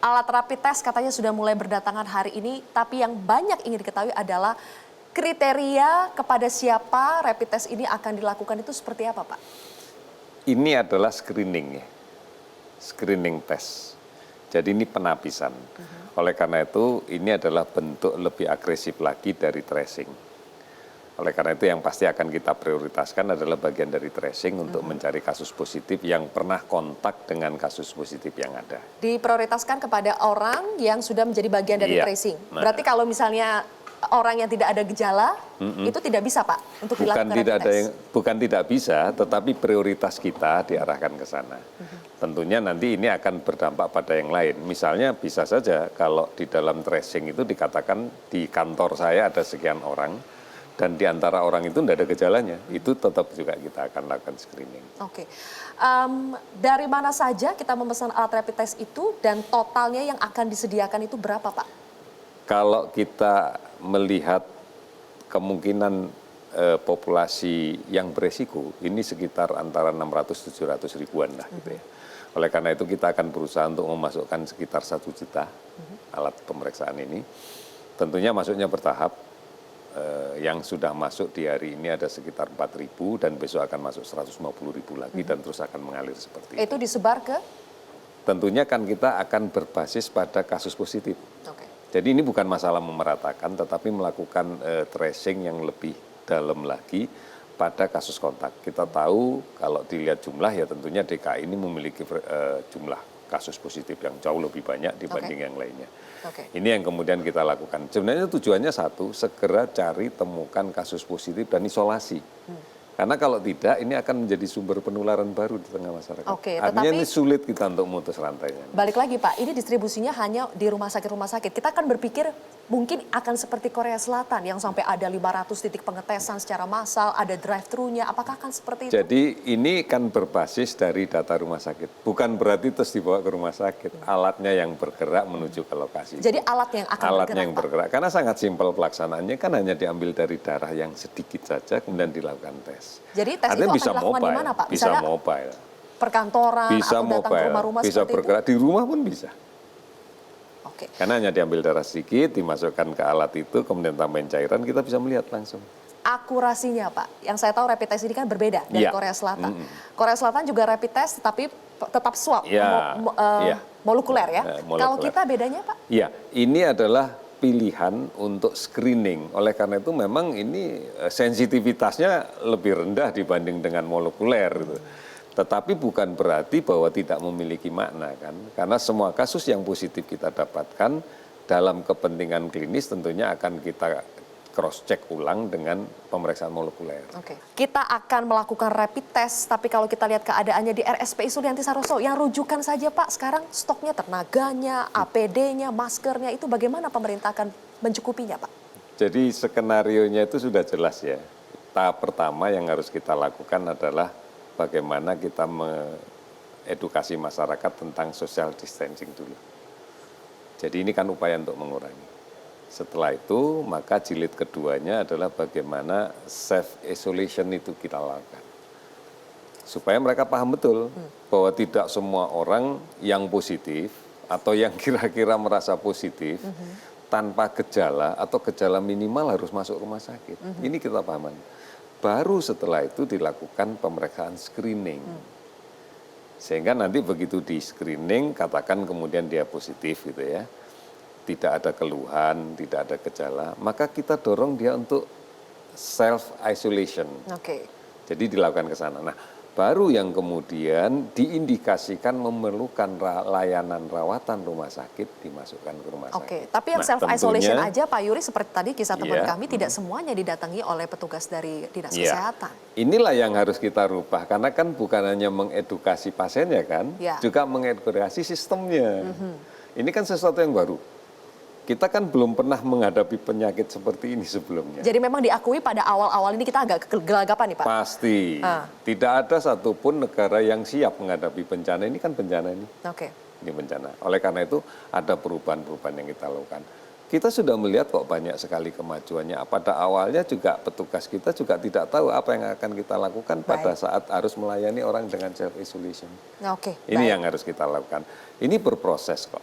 Alat rapid test katanya sudah mulai berdatangan hari ini, tapi yang banyak ingin diketahui adalah kriteria kepada siapa rapid test ini akan dilakukan itu seperti apa, Pak? Ini adalah screening ya, screening test. Jadi ini penapisan. Oleh karena itu ini adalah bentuk lebih agresif lagi dari tracing. Oleh karena itu yang pasti akan kita prioritaskan adalah bagian dari tracing untuk mencari kasus positif yang pernah kontak dengan kasus positif yang ada. Diprioritaskan kepada orang yang sudah menjadi bagian dari tracing. Berarti kalau misalnya orang yang tidak ada gejala, itu tidak bisa, Pak, untuk dilakukan rapid test? Bukan tidak bisa, tetapi prioritas kita diarahkan ke sana. Tentunya nanti ini akan berdampak pada yang lain. Misalnya bisa saja kalau di dalam tracing itu dikatakan di kantor saya ada sekian orang, dan di antara orang itu tidak ada gejalanya, itu tetap juga kita akan lakukan screening. Oke. Dari mana saja kita memesan alat rapid test itu dan totalnya yang akan disediakan itu berapa, Pak? Kalau kita melihat kemungkinan populasi yang beresiko, ini sekitar antara 600-700 ribuan lah gitu ya. Oleh karena itu kita akan berusaha untuk memasukkan sekitar 1 juta alat pemeriksaan ini. Tentunya masuknya bertahap. Yang sudah masuk di hari ini ada sekitar 4.000 dan besok akan masuk 150.000 lagi dan terus akan mengalir seperti itu. Itu disebar ke? Tentunya kan kita akan berbasis pada kasus positif. Jadi ini bukan masalah memeratakan tetapi melakukan tracing yang lebih dalam lagi pada kasus kontak. Kita tahu kalau dilihat jumlah ya tentunya DKI ini memiliki jumlah kasus positif yang jauh lebih banyak dibanding yang lainnya. Ini yang kemudian kita lakukan. Sebenarnya tujuannya satu, segera cari temukan kasus positif dan isolasi. Karena kalau tidak, ini akan menjadi sumber penularan baru di tengah masyarakat. Artinya ini sulit kita untuk memutus rantainya. Balik lagi, Pak, ini distribusinya hanya di rumah sakit. Kita kan berpikir mungkin akan seperti Korea Selatan yang sampai ada 500 titik pengetesan secara massal, ada drive-thru-nya. Apakah akan seperti itu? Jadi ini kan berbasis dari data rumah sakit. Bukan berarti terus dibawa ke rumah sakit. Alatnya yang bergerak menuju ke lokasi. Jadi alatnya yang akan alatnya yang bergerak. Karena sangat simpel pelaksanaannya kan hanya diambil dari darah yang sedikit saja kemudian dilakukan tes. Jadi tes itu akan dilakukan di mana, Pak? Bisa mobile. Perkantoran, bisa atau datang ke rumah-rumah bisa bergerak itu? Di rumah pun bisa. Karena hanya diambil darah sedikit, dimasukkan ke alat itu, kemudian tambahin cairan, kita bisa melihat langsung. Akurasinya, Pak, yang saya tahu rapid test ini kan berbeda dari Korea Selatan. Korea Selatan juga rapid test, tapi tetap swab, molekuler ya. Kalau kita bedanya, Pak? Iya, ini adalah pilihan untuk screening. Oleh karena itu memang ini sensitivitasnya lebih rendah dibanding dengan molekuler. Gitu. Tetapi bukan berarti bahwa tidak memiliki makna kan. Karena semua kasus yang positif kita dapatkan dalam kepentingan klinis tentunya akan kita cross-check ulang dengan pemeriksaan molekuler. Kita akan melakukan rapid test, tapi kalau kita lihat keadaannya di RSPI Sulianti Saroso, yang rujukan saja Pak, sekarang stoknya, tenaganya, APD-nya, maskernya, itu bagaimana pemerintah akan mencukupinya Pak? Jadi skenarionya itu sudah jelas ya. Tahap pertama yang harus kita lakukan adalah bagaimana kita mengedukasi masyarakat tentang social distancing dulu. Jadi ini kan upaya untuk mengurangi. Setelah itu, maka jilid keduanya adalah bagaimana self isolation itu kita lakukan. Supaya mereka paham betul bahwa tidak semua orang yang positif atau yang kira-kira merasa positif tanpa gejala atau gejala minimal harus masuk rumah sakit. Ini kita pahaman. Baru setelah itu dilakukan pemeriksaan screening. Sehingga nanti begitu di screening, katakan kemudian dia positif gitu ya. Tidak ada keluhan, tidak ada gejala, maka kita dorong dia untuk self-isolation. Jadi dilakukan ke sana. Nah, baru yang kemudian diindikasikan memerlukan layanan rawatan rumah sakit, dimasukkan ke rumah sakit. Tapi yang self-isolation aja Pak Yuri, seperti tadi kisah teman kami, tidak semuanya didatangi oleh petugas dari Dinas Kesehatan. Inilah yang harus kita rubah, karena kan bukan hanya mengedukasi pasiennya kan, juga mengedukasi sistemnya. Ini kan sesuatu yang baru. Kita kan belum pernah menghadapi penyakit seperti ini sebelumnya. Jadi memang diakui pada awal-awal ini kita agak kegelagapan nih Pak? Pasti. Tidak ada satupun negara yang siap menghadapi bencana. Ini kan bencana ini. Ini bencana. Oleh karena itu ada perubahan-perubahan yang kita lakukan. Kita sudah melihat kok banyak sekali kemajuannya. Pada awalnya juga petugas kita juga tidak tahu apa yang akan kita lakukan pada saat harus melayani orang dengan self-isolation. Ini yang harus kita lakukan. Ini berproses kok.